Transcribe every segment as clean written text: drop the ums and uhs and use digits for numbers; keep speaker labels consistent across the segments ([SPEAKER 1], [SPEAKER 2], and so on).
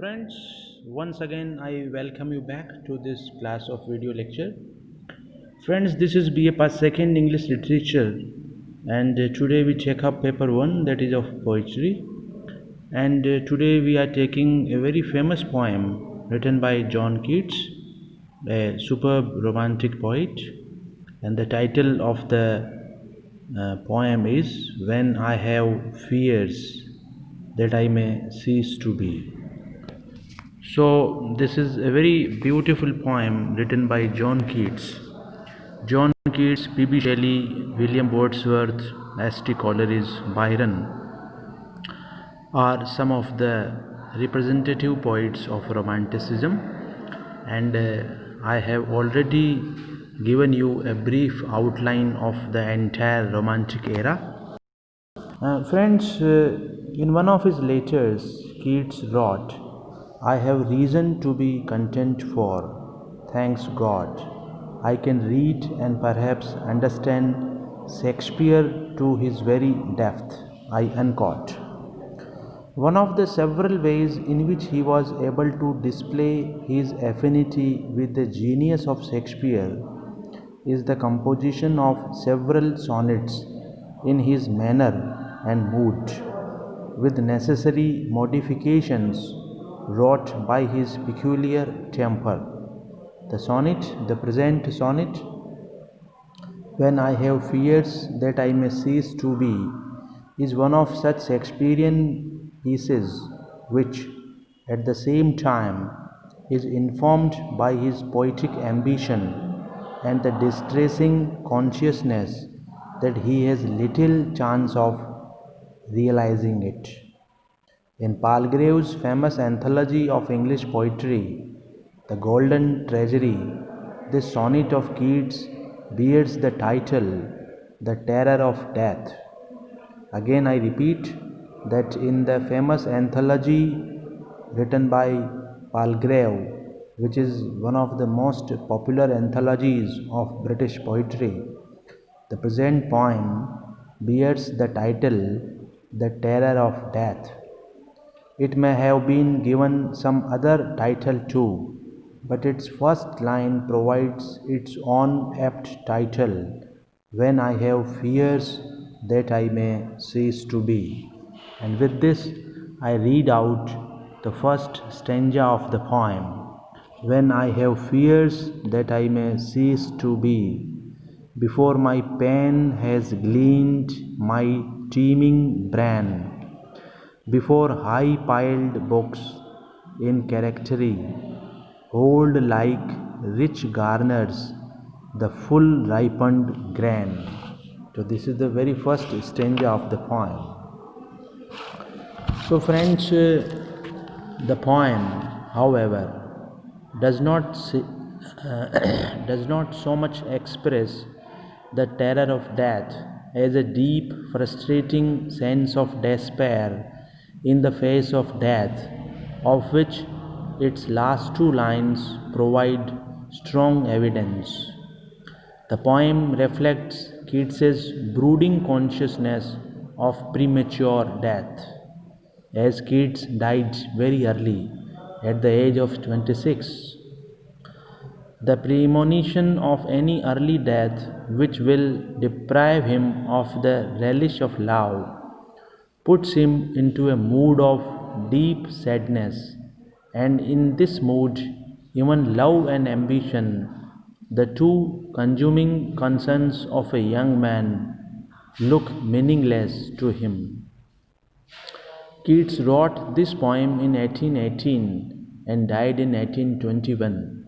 [SPEAKER 1] Friends, once again I welcome you back to this class of video lecture. Friends, this is BA Part 2nd English Literature, and today we take up paper 1, that is of poetry. And today we are taking a very famous poem written by John Keats, a superb romantic poet, and the title of the poem is When I Have Fears That I May Cease to Be. So, this is a very beautiful poem written by John Keats. John Keats, P.B. Shelley, William Wordsworth, S.T. Coleridge, Byron are some of the representative poets of Romanticism, and I have already given you a brief outline of the entire Romantic era. Friends, in one of his letters, Keats wrote, I have reason to be content for, thanks God, I can read and perhaps understand Shakespeare to his very depth. I unquote. One of the several ways in which he was able to display his affinity with the genius of Shakespeare is the composition of several sonnets in his manner and mood, with necessary modifications wrought by his peculiar temper. The present sonnet, When I Have Fears That I May Cease to Be, is one of such Shakespearean pieces which, at the same time, is informed by his poetic ambition and the distressing consciousness that he has little chance of realizing it. In Palgrave's famous anthology of English poetry, The Golden Treasury, this sonnet of Keats bears the title The Terror of Death. Again, I repeat that in the famous anthology written by Palgrave, which is one of the most popular anthologies of British poetry, the present poem bears the title The Terror of Death. It may have been given some other title too, but its first line provides its own apt title, When I Have Fears That I May Cease to Be. And with this, I read out the first stanza of the poem, When I have fears that I may cease to be, before my pen has gleaned my teeming brain, before high-piled books in charactery hold like rich garners the full ripened grain. So this is the very first stanza of the poem. So friends, the poem, however, does not does not so much express the terror of death as a deep, frustrating sense of despair in the face of death, of which its last two lines provide strong evidence. The poem reflects Keats's brooding consciousness of premature death, as Keats died very early, at the age of 26. The premonition of any early death which will deprive him of the relish of love puts him into a mood of deep sadness, and in this mood, even love and ambition, the two consuming concerns of a young man, look meaningless to him. Keats wrote this poem in 1818 and died in 1821.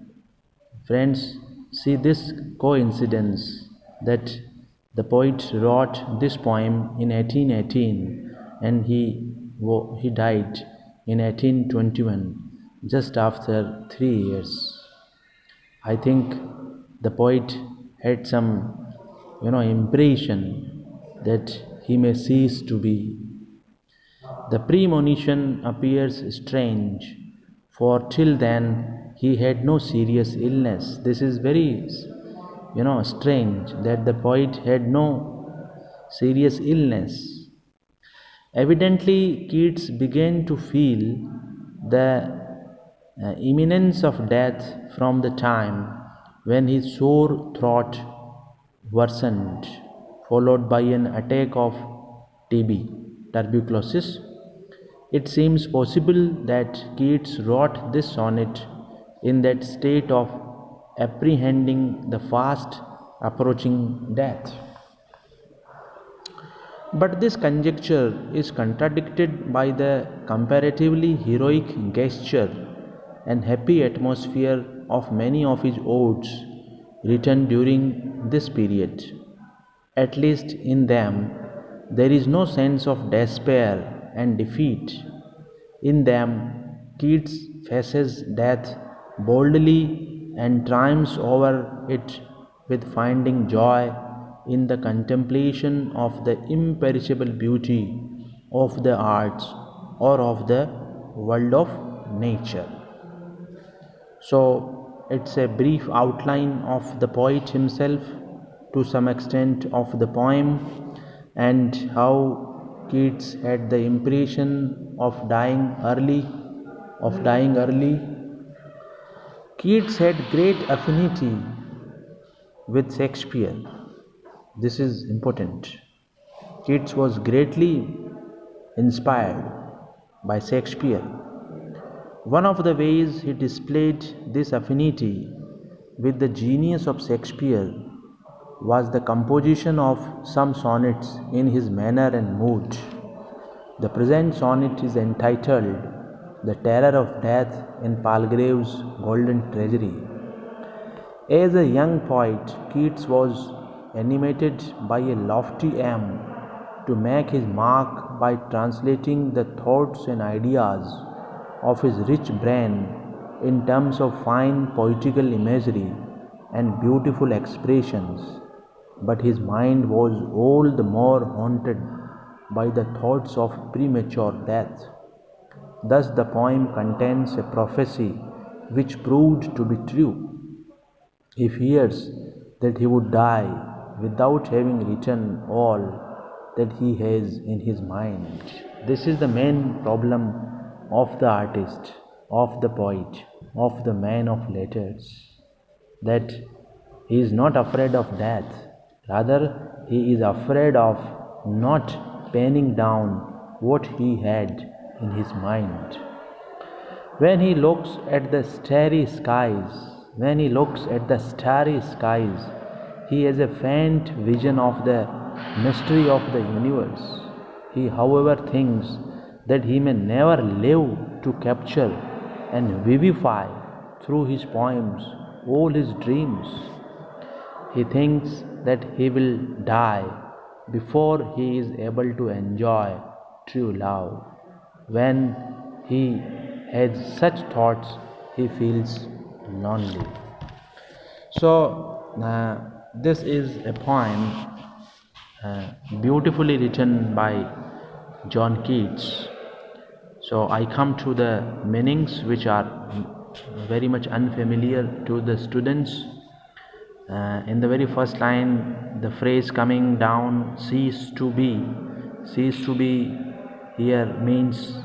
[SPEAKER 1] Friends, see this coincidence that the poet wrote this poem in 1818 and he died in 1821, just after 3 years. I think the poet had some impression that he may cease to be. The premonition appears strange, for till then he had no serious illness. This is very, strange that the poet had no serious illness. Evidently, Keats began to feel the imminence of death from the time when his sore throat worsened, followed by an attack of TB, tuberculosis. It seems possible that Keats wrote this sonnet in that state of apprehending the fast approaching death. But this conjecture is contradicted by the comparatively heroic gesture and happy atmosphere of many of his odes written during this period. At least in them, there is no sense of despair and defeat. In them, Keats faces death boldly and triumphs over it with finding joy in the contemplation of the imperishable beauty of the arts or of the world of nature. So, it's a brief outline of the poet himself, to some extent of the poem, and how Keats had the impression of dying early. Keats had great affinity with Shakespeare. This is important. Keats was greatly inspired by Shakespeare. One of the ways he displayed this affinity with the genius of Shakespeare was the composition of some sonnets in his manner and mood. The present sonnet is entitled "The Terror of Death in Palgrave's Golden Treasury." As a young poet, Keats was animated by a lofty aim to make his mark by translating the thoughts and ideas of his rich brain in terms of fine poetical imagery and beautiful expressions, but his mind was all the more haunted by the thoughts of premature death. Thus, the poem contains a prophecy which proved to be true. He fears that he would die without having written all that he has in his mind. This is the main problem of the artist, of the poet, of the man of letters, that he is not afraid of death, rather, he is afraid of not penning down what he had in his mind. When he looks at the starry skies, he has a faint vision of the mystery of the universe. He, however, thinks that he may never live to capture and vivify through his poems all his dreams. He thinks that he will die before he is able to enjoy true love. When he has such thoughts, he feels lonely. So, this is a poem beautifully written by John Keats. So, I come to the meanings which are very much unfamiliar to the students. In the very first line, the phrase coming down, cease to be here means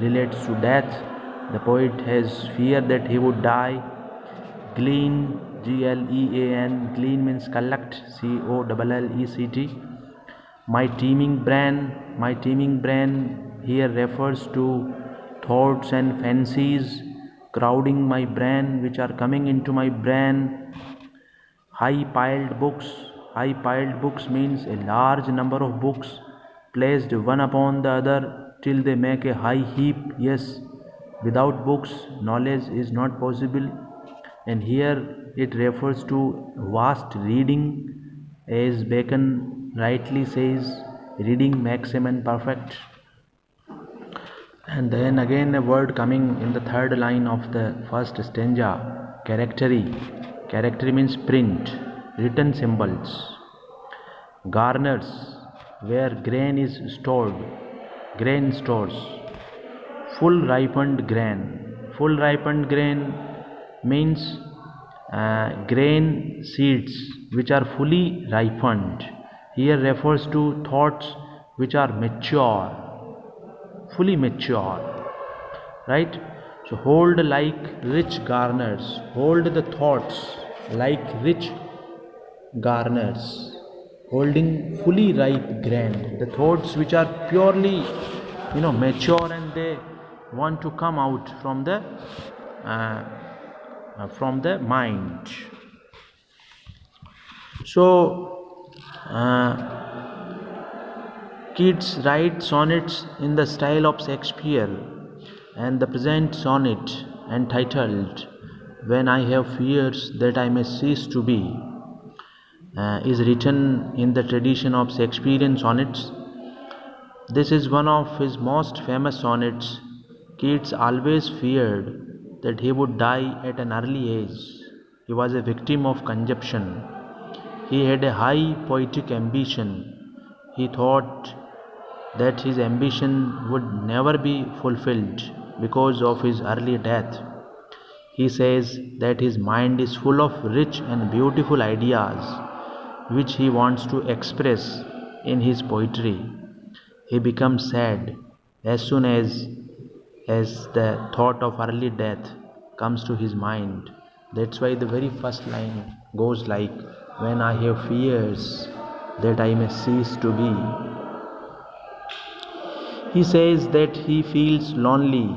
[SPEAKER 1] relates to death. The poet has fear that he would die. Glean, Glean, glean means collect, Collect. My teeming brain here refers to thoughts and fancies crowding my brain, which are coming into my brain. High piled books means a large number of books placed one upon the other till they make a high heap. Yes, without books, knowledge is not possible. And here it refers to vast reading, as Bacon rightly says, reading makes a man perfect. And then again a word coming in the third line of the first stanza, charactery. Charactery means print, written symbols. Garners, where grain is stored, grain stores. Full ripened grain means grain seeds which are fully ripened. Here refers to thoughts which are mature, fully mature, right? So hold like rich garners, hold the thoughts like rich garners, holding fully ripe grain, the thoughts which are purely, mature, and they want to come out uh, from the mind. So Keats writes sonnets in the style of Shakespeare, and the present sonnet, entitled "When I Have Fears That I May Cease to Be," is written in the tradition of Shakespearean sonnets. This is one of his most famous sonnets. Keats always feared that he would die at an early age. He was a victim of consumption. He had a high poetic ambition. He thought that his ambition would never be fulfilled because of his early death. He says that his mind is full of rich and beautiful ideas which he wants to express in his poetry. He becomes sad as soon as the thought of early death comes to his mind. That's why the very first line goes like, "When I have fears that I may cease to be." He says that he feels lonely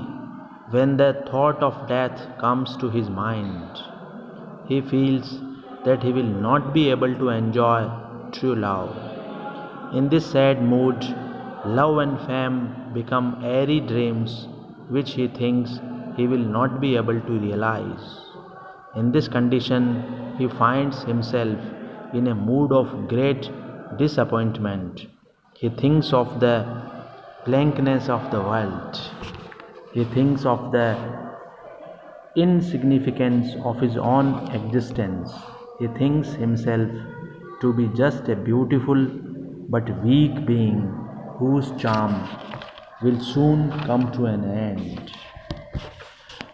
[SPEAKER 1] when the thought of death comes to his mind. He feels that he will not be able to enjoy true love. In this sad mood, love and fame become airy dreams which he thinks he will not be able to realize. In this condition, he finds himself in a mood of great disappointment. He thinks of the blankness of the world. He thinks of the insignificance of his own existence. He thinks himself to be just a beautiful but weak being whose charm will soon come to an end.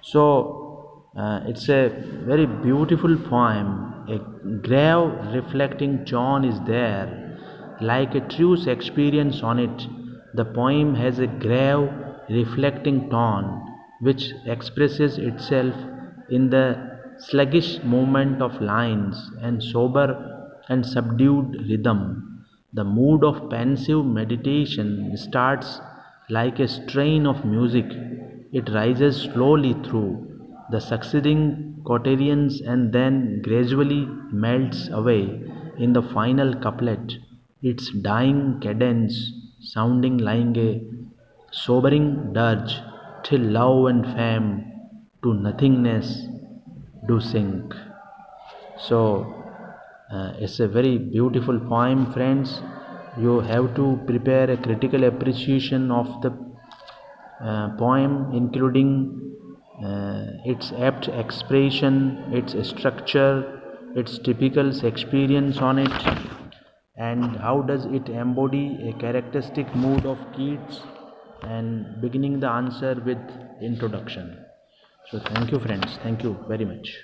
[SPEAKER 1] So it's a very beautiful poem. A grave reflecting tone is there. Like a true Shakespearean sonnet, the poem has a grave reflecting tone which expresses itself in the sluggish movement of lines and sober and subdued rhythm. The mood of pensive meditation starts like a strain of music. It rises slowly through the succeeding quatrains and then gradually melts away in the final couplet, its dying cadence sounding like a sobering dirge, till love and fame to nothingness do sink. So it's a very beautiful poem, friends. You have to prepare a critical appreciation of the poem, including its apt expression, its structure, its typical Shakespearean sonnet, and how does it embody a characteristic mood of Keats, and beginning the answer with introduction. So thank you, friends. Thank you very much.